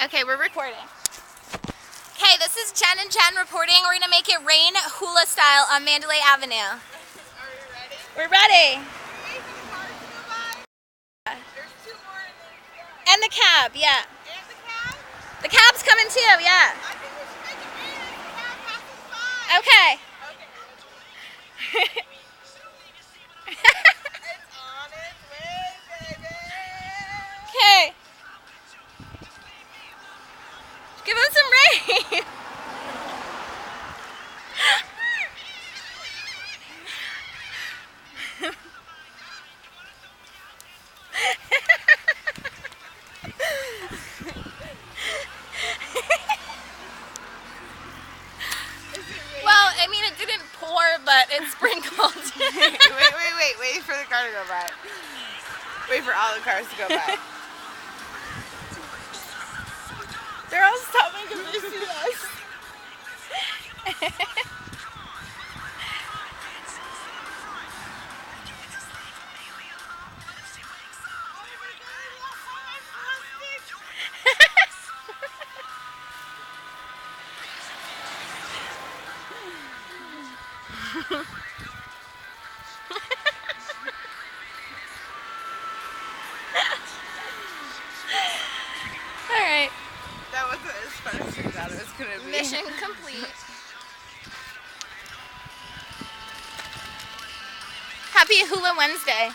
Okay, we're recording. Okay, this is Jen and Jenn reporting. We're gonna make it rain Hula Style on Mandalay Avenue. Are we ready? We're ready. Wait for the cars to go by. There's two more in the And the cab, yeah. And the cab? The cab's coming too, yeah. I think we should make it rain as the cab passes by. Okay. It's on its way, baby. Okay. Give us some rain. Well, I mean, it didn't pour, but it sprinkled. Wait for the car to go by. Wait for all the cars to go by. They're all stopping because they see us. Alright. That wasn't as fun as we thought it was going to be. Mission complete. Happy Hula Wednesday.